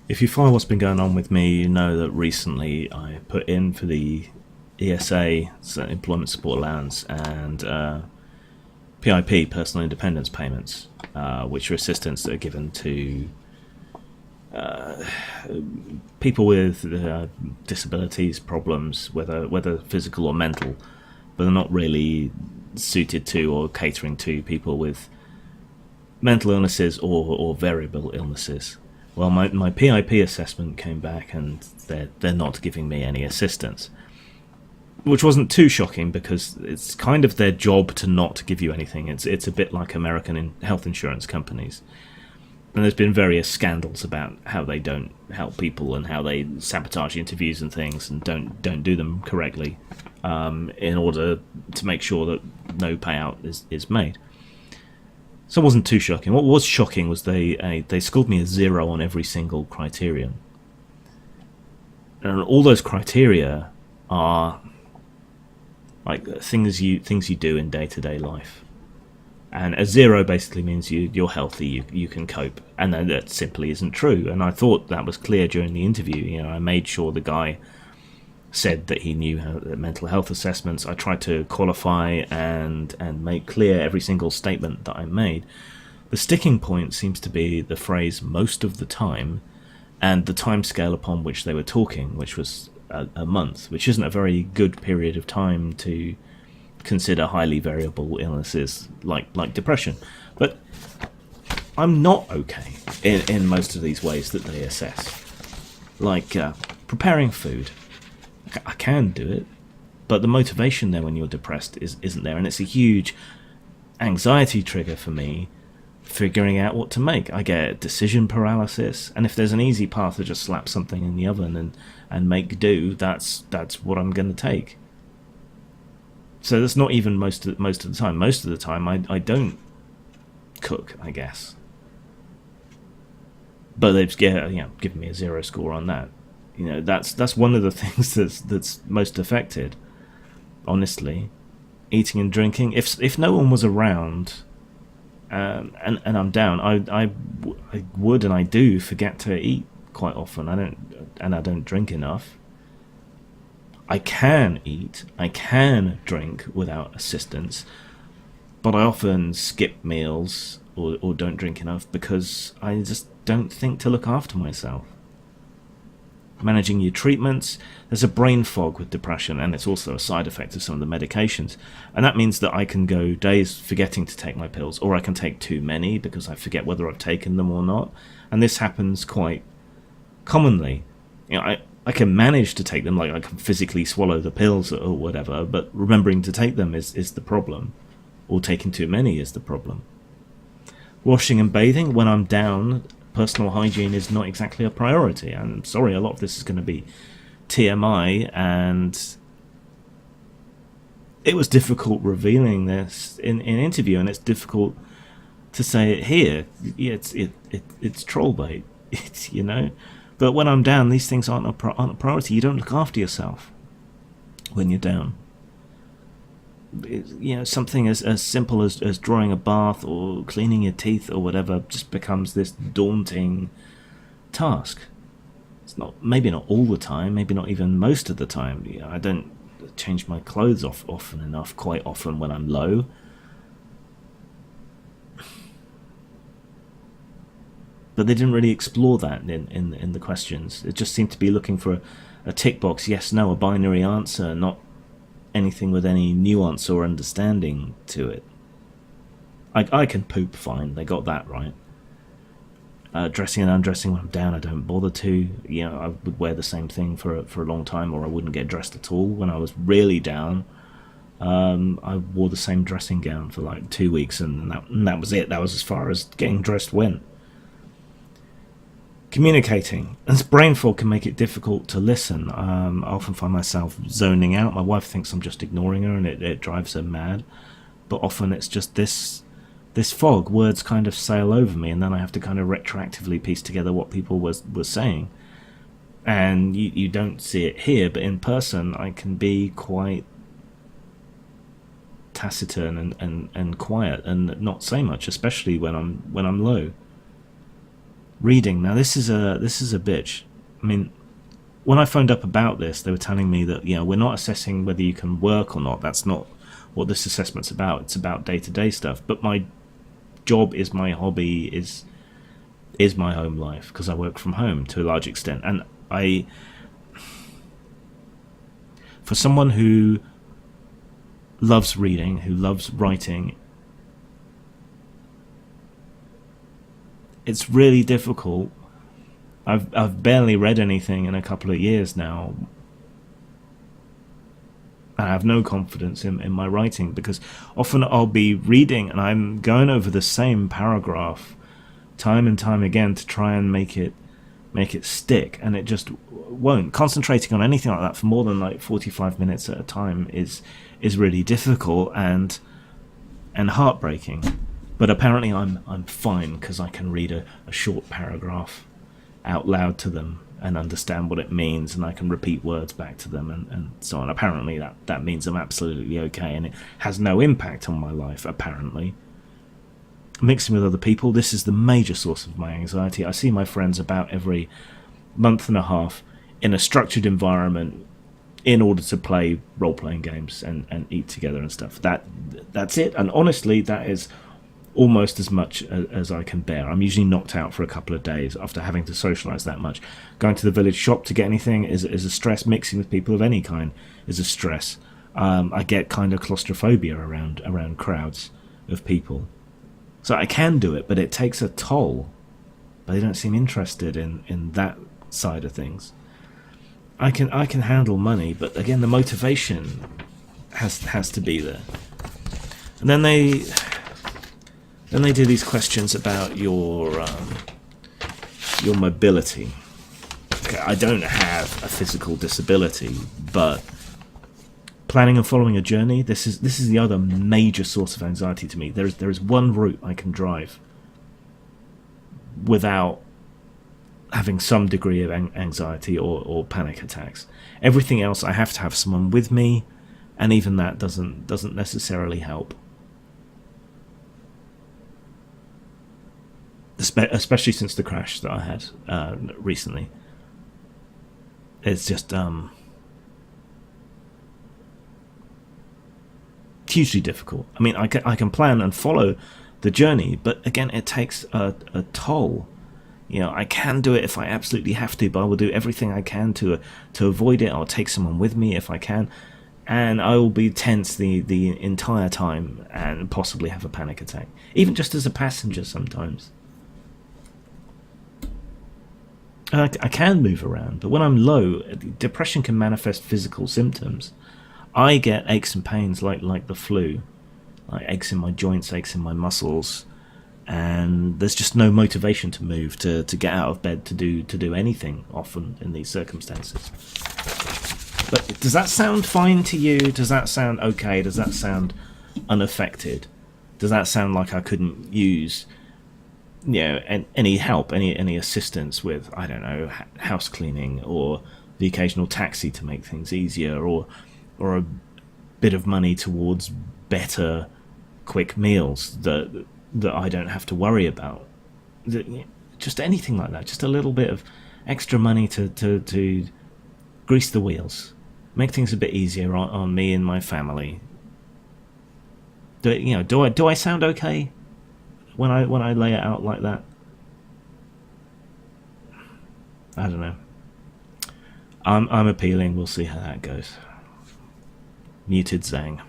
If you follow what's been going on with me, you know that recently I put in for the ESA, so Employment Support Allowance, and PIP, Personal Independence Payments, which are assistance that are given to people with disabilities, problems, whether physical or mental, but they're not really suited to or catering to people with mental illnesses or variable illnesses. Well, my PIP assessment came back and they're not giving me any assistance, which wasn't too shocking because it's kind of their job to not give you anything. It's a bit like American health insurance companies. And there's been various scandals about how they don't help people and how they sabotage interviews and things and don't do them correctly in order to make sure that no payout is made. So it wasn't too shocking. What was shocking was they scored me a 0 on every single criterion. And all those criteria are like things you do in day-to-day life. And a 0 basically means you're healthy, you can cope. And that simply isn't true. And I thought that was clear during the interview. I made sure the guy said that he knew mental health assessments. I tried to qualify and make clear every single statement that I made. The sticking point seems to be the phrase "most of the time" and the time scale upon which they were talking, which was a month, which isn't a very good period of time to consider highly variable illnesses like depression. But I'm not okay in most of these ways that they assess, like preparing food. I can do it, but the motivation there when you're depressed isn't there, and it's a huge anxiety trigger for me figuring out what to make. I get decision paralysis, and if there's an easy path to just slap something in the oven and make do, that's what I'm going to take. So that's not even most of the time. Most of the time I don't cook, I guess. But they've given me a 0 score on that. That's one of the things that's most affected, honestly. Eating and drinking. If no one was around, and I'm down, I would and I do forget to eat quite often. I don't drink enough. I can eat, I can drink without assistance, but I often skip meals or don't drink enough because I just don't think to look after myself. Managing your treatments, there's a brain fog with depression, and it's also a side effect of some of the medications, and that means that I can go days forgetting to take my pills, or I can take too many because I forget whether I've taken them or not, and this happens quite commonly. I can manage to take them, like I can physically swallow the pills or whatever, but remembering to take them is the problem, or taking too many is the problem. Washing and bathing, when I'm down, personal hygiene is not exactly a priority. I'm sorry, a lot of this is going to be TMI, and it was difficult revealing this in interview, and it's difficult to say it here. Yeah, it's troll bait, But when I'm down, these things aren't a priority. You don't look after yourself when you're down. Something as simple as drawing a bath or cleaning your teeth or whatever just becomes this daunting task. It's maybe not all the time, maybe not even most of the time. I don't change my clothes quite often when I'm low. But they didn't really explore that in the questions. It just seemed to be looking for a tick box, yes, no, a binary answer, not anything with any nuance or understanding to it. I can poop fine, they got that right. Dressing and undressing when I'm down, I don't bother to. I would wear the same thing for a long time, or I wouldn't get dressed at all. When I was really down, I wore the same dressing gown for like 2 weeks, and that was it. That was as far as getting dressed went. Communicating. As brain fog can make it difficult to listen. I often find myself zoning out. My wife thinks I'm just ignoring her, and it drives her mad. But often it's just this fog. Words kind of sail over me, and then I have to kind of retroactively piece together what people were saying. And you don't see it here, but in person I can be quite taciturn and quiet and not say much, especially when I'm low. reading. Now this is a bitch. I mean, when I phoned up about this, they were telling me that we're not assessing whether you can work or not. That's not what this assessment's about. It's about day-to-day stuff. But my job is my hobby, is my home life, because I work from home to a large extent. And for someone who loves reading, who loves writing, it's really difficult. I've barely read anything in a couple of years now. I have no confidence in my writing, because often I'll be reading and I'm going over the same paragraph time and time again to try and make it stick, and it just won't. Concentrating on anything like that for more than like 45 minutes at a time is really difficult and heartbreaking. But apparently I'm fine, because I can read a short paragraph out loud to them and understand what it means, and I can repeat words back to them and so on. Apparently that means I'm absolutely okay, and it has no impact on my life, apparently. Mixing with other people, this is the major source of my anxiety. I see my friends about every month and a half in a structured environment in order to play role-playing games and eat together and stuff. That's it, and honestly that is almost as much as I can bear. I'm usually knocked out for a couple of days after having to socialise that much. Going to the village shop to get anything is a stress. Mixing with people of any kind is a stress. I get kind of claustrophobia around crowds of people. So I can do it, but it takes a toll. But they don't seem interested in that side of things. I can handle money, but again, the motivation has to be there. And then they do these questions about your mobility. Okay, I don't have a physical disability, but planning and following a journey, this is the other major source of anxiety to me. There is one route I can drive without having some degree of anxiety or panic attacks. Everything else, I have to have someone with me, and even that doesn't necessarily help. Especially since the crash that I had recently. It's just hugely difficult. I mean, I can plan and follow the journey, but again, it takes a toll. I can do it if I absolutely have to, but I will do everything I can to avoid it. I'll take someone with me if I can, and I will be tense the entire time and possibly have a panic attack, even just as a passenger sometimes. I can move around, but when I'm low, depression can manifest physical symptoms. I get aches and pains like the flu, like aches in my joints, aches in my muscles, and there's just no motivation to move, to get out of bed, to do anything often in these circumstances. But does that sound fine to you? Does that sound okay? Does that sound unaffected? Does that sound like I couldn't use any help, any assistance with, I don't know, house cleaning or the occasional taxi to make things easier, or a bit of money towards better quick meals that I don't have to worry about? Just anything like that, just a little bit of extra money to grease the wheels, make things a bit easier on me and my family. Do I sound okay when I lay it out like that? I don't know. I'm appealing. We'll see how that goes. Muted Zang.